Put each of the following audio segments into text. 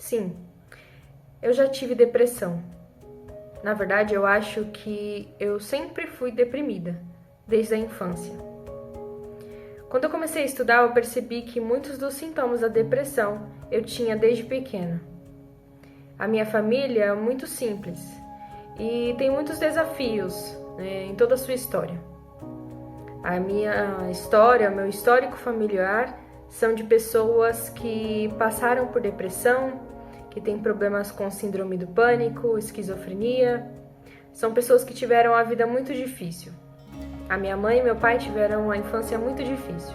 Sim, eu já tive depressão. Na verdade, eu acho que eu sempre fui deprimida, desde a infância. Quando eu comecei a estudar, eu percebi que muitos dos sintomas da depressão eu tinha desde pequena. A minha família é muito simples e tem muitos desafios, né, em toda a sua história. A minha história, o meu histórico familiar são de pessoas que passaram por depressão, que têm problemas com síndrome do pânico, esquizofrenia. São pessoas que tiveram a vida muito difícil. A minha mãe e meu pai tiveram a infância muito difícil.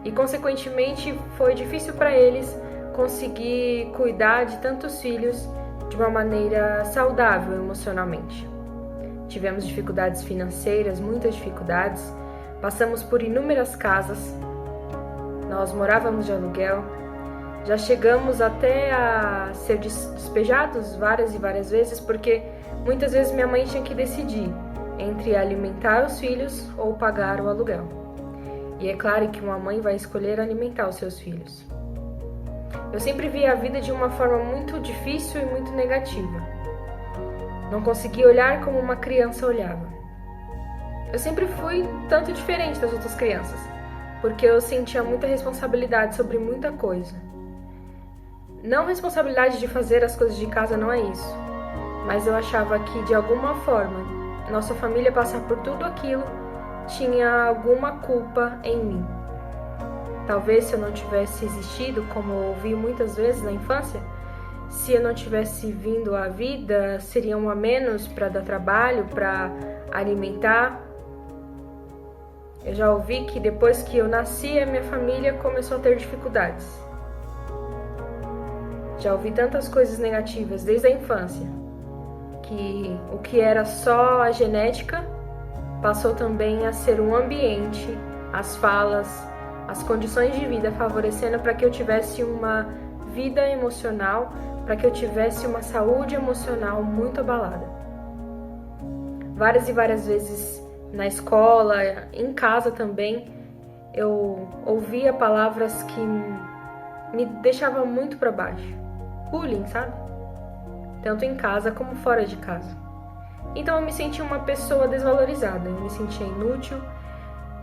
E, consequentemente, foi difícil para eles conseguir cuidar de tantos filhos de uma maneira saudável emocionalmente. Tivemos dificuldades financeiras, muitas dificuldades. Passamos por inúmeras casas. Nós morávamos de aluguel. Já chegamos até a ser despejados várias e várias vezes, porque muitas vezes minha mãe tinha que decidir entre alimentar os filhos ou pagar o aluguel. E é claro que uma mãe vai escolher alimentar os seus filhos. Eu sempre vi a vida de uma forma muito difícil e muito negativa. Não conseguia olhar como uma criança olhava. Eu sempre fui tanto diferente das outras crianças, porque eu sentia muita responsabilidade sobre muita coisa. Não responsabilidade de fazer as coisas de casa, não é isso, mas eu achava que de alguma forma nossa família passar por tudo aquilo tinha alguma culpa em mim. Talvez se eu não tivesse existido, como eu ouvi muitas vezes na infância, se eu não tivesse vindo à vida, seria um a menos para dar trabalho, para alimentar. Eu já ouvi que depois que eu nasci, a minha família começou a ter dificuldades. Já ouvi tantas coisas negativas desde a infância, que o que era só a genética passou também a ser um ambiente, as falas, as condições de vida favorecendo para que eu tivesse uma vida emocional, para que eu tivesse uma saúde emocional muito abalada. Várias e várias vezes na escola, em casa também, eu ouvia palavras que me deixavam muito para baixo. Bullying, sabe? Tanto em casa como fora de casa. Então eu me sentia uma pessoa desvalorizada, eu me sentia inútil,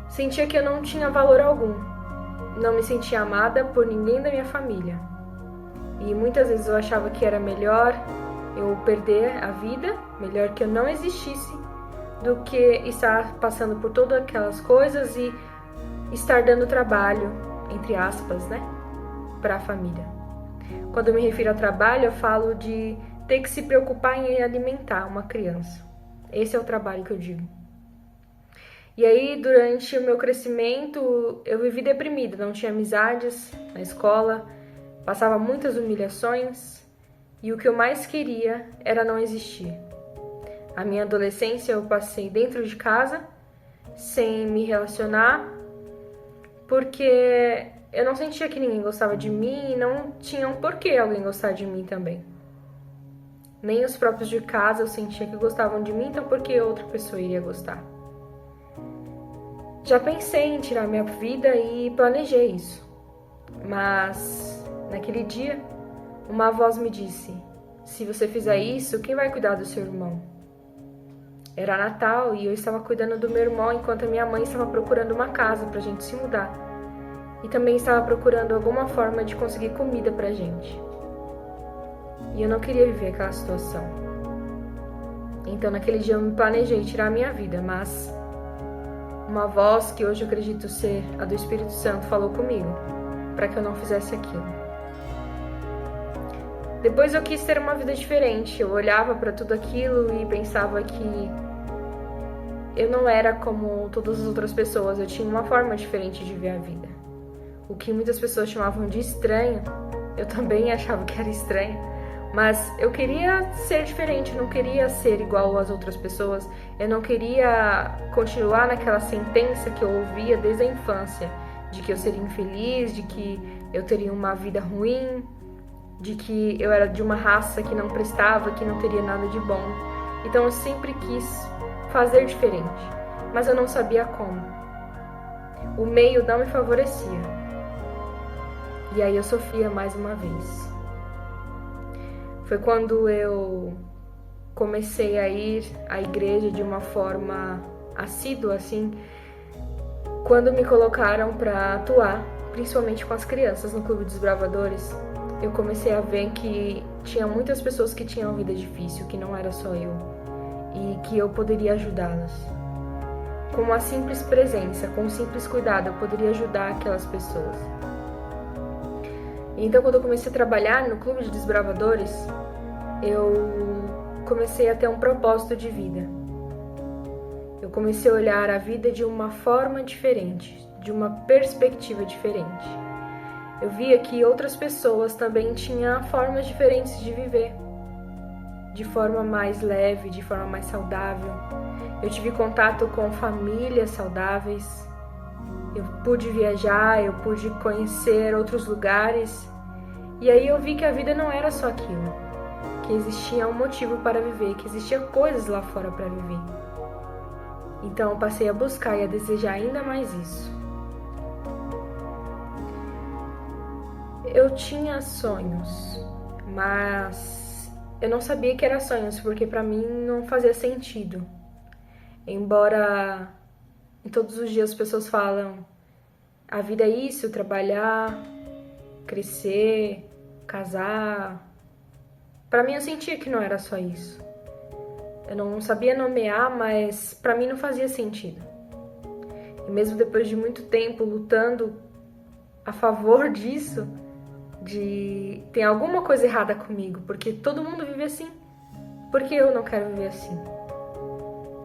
sentia que eu não tinha valor algum. Não me sentia amada por ninguém da minha família. E muitas vezes eu achava que era melhor eu perder a vida, melhor que eu não existisse, do que estar passando por todas aquelas coisas e estar dando trabalho, entre aspas, né, para a família. Quando eu me refiro ao trabalho, eu falo de ter que se preocupar em alimentar uma criança. Esse é o trabalho que eu digo. E aí, durante o meu crescimento, eu vivi deprimida, não tinha amizades na escola, passava muitas humilhações e o que eu mais queria era não existir. A minha adolescência eu passei dentro de casa, sem me relacionar, porque eu não sentia que ninguém gostava de mim e não tinha um porquê alguém gostar de mim também. Nem os próprios de casa eu sentia que gostavam de mim, então por que outra pessoa iria gostar? Já pensei em tirar minha vida e planejei isso. Mas naquele dia, uma voz me disse: se você fizer isso, quem vai cuidar do seu irmão? Era Natal e eu estava cuidando do meu irmão enquanto a minha mãe estava procurando uma casa pra gente se mudar. E também estava procurando alguma forma de conseguir comida pra gente. E eu não queria viver aquela situação. Então naquele dia eu me planejei tirar a minha vida, mas uma voz que hoje eu acredito ser a do Espírito Santo falou comigo para que eu não fizesse aquilo. Depois eu quis ter uma vida diferente. Eu olhava para tudo aquilo e pensava que eu não era como todas as outras pessoas. Eu tinha uma forma diferente de ver a vida. O que muitas pessoas chamavam de estranho, eu também achava que era estranho. Mas eu queria ser diferente, eu não queria ser igual às outras pessoas. Eu não queria continuar naquela sentença que eu ouvia desde a infância, de que eu seria infeliz, de que eu teria uma vida ruim, de que eu era de uma raça que não prestava, que não teria nada de bom. Então eu sempre quis fazer diferente, mas eu não sabia como. O meio não me favorecia. E aí eu sofria mais uma vez. foi quando eu comecei a ir à igreja de uma forma assídua, assim, quando me colocaram para atuar, principalmente com as crianças no Clube dos Bravadores. Eu comecei a ver que tinha muitas pessoas que tinham vida difícil, que não era só eu, e que eu poderia ajudá-las. Com uma simples presença, com um simples cuidado, eu poderia ajudar aquelas pessoas. Então, quando eu comecei a trabalhar no Clube de Desbravadores, eu comecei a ter um propósito de vida. Eu comecei a olhar a vida de uma forma diferente, de uma perspectiva diferente. Eu via que outras pessoas também tinham formas diferentes de viver, de forma mais leve, de forma mais saudável. Eu tive contato com famílias saudáveis, eu pude viajar, eu pude conhecer outros lugares, e aí eu vi que a vida não era só aquilo, que existia um motivo para viver, que existia coisas lá fora para viver. Então eu passei a buscar e a desejar ainda mais isso. Eu tinha sonhos, mas eu não sabia que eram sonhos, porque para mim não fazia sentido. Embora em todos os dias as pessoas falam, a vida é isso, trabalhar, crescer, casar. Para mim eu sentia que não era só isso. Eu não sabia nomear, mas para mim não fazia sentido. E mesmo depois de muito tempo lutando a favor disso, tem alguma coisa errada comigo, porque todo mundo vive assim, porque eu não quero viver assim.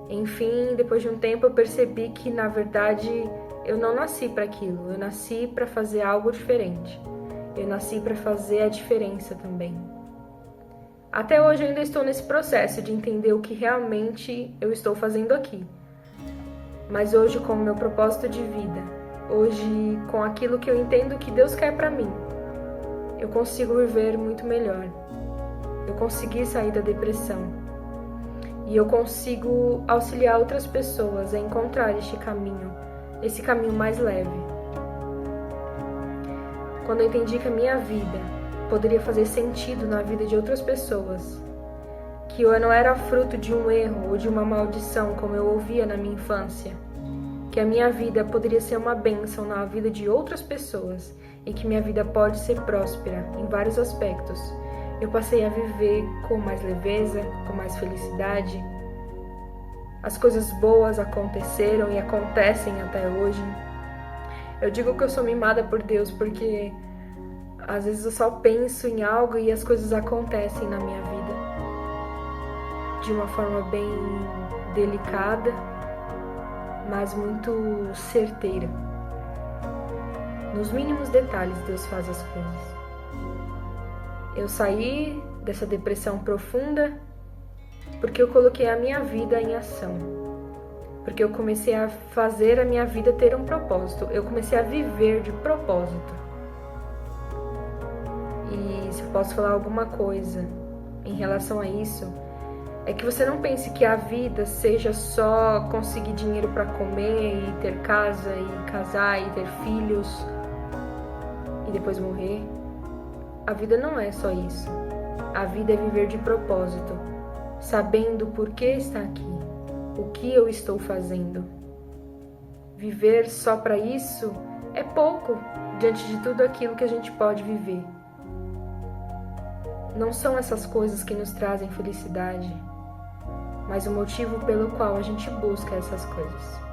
Enfim, depois de um tempo eu percebi que na verdade eu não nasci para aquilo, eu nasci para fazer algo diferente. Eu nasci para fazer a diferença também. Até hoje eu ainda estou nesse processo de entender o que realmente eu estou fazendo aqui. Mas hoje, com o meu propósito de vida, hoje com aquilo que eu entendo que Deus quer para mim, eu consigo viver muito melhor. Eu consegui sair da depressão. E eu consigo auxiliar outras pessoas a encontrar esse caminho mais leve. Quando eu entendi que a minha vida poderia fazer sentido na vida de outras pessoas, que eu não era fruto de um erro ou de uma maldição, como eu ouvia na minha infância, que a minha vida poderia ser uma bênção na vida de outras pessoas e que minha vida pode ser próspera em vários aspectos, eu passei a viver com mais leveza, com mais felicidade. As coisas boas aconteceram e acontecem até hoje. Eu digo que eu sou mimada por Deus porque às vezes eu só penso em algo e as coisas acontecem na minha vida de uma forma bem delicada, mas muito certeira. Nos mínimos detalhes Deus faz as coisas. Eu saí dessa depressão profunda porque eu coloquei a minha vida em ação. Porque eu comecei a fazer a minha vida ter um propósito. Eu comecei a viver de propósito. E se eu posso falar alguma coisa em relação a isso, é que você não pense que a vida seja só conseguir dinheiro para comer e ter casa e casar e ter filhos e depois morrer. A vida não é só isso. A vida é viver de propósito, sabendo por que está aqui, o que eu estou fazendo. Viver só para isso é pouco diante de tudo aquilo que a gente pode viver. Não são essas coisas que nos trazem felicidade, mas o motivo pelo qual a gente busca essas coisas.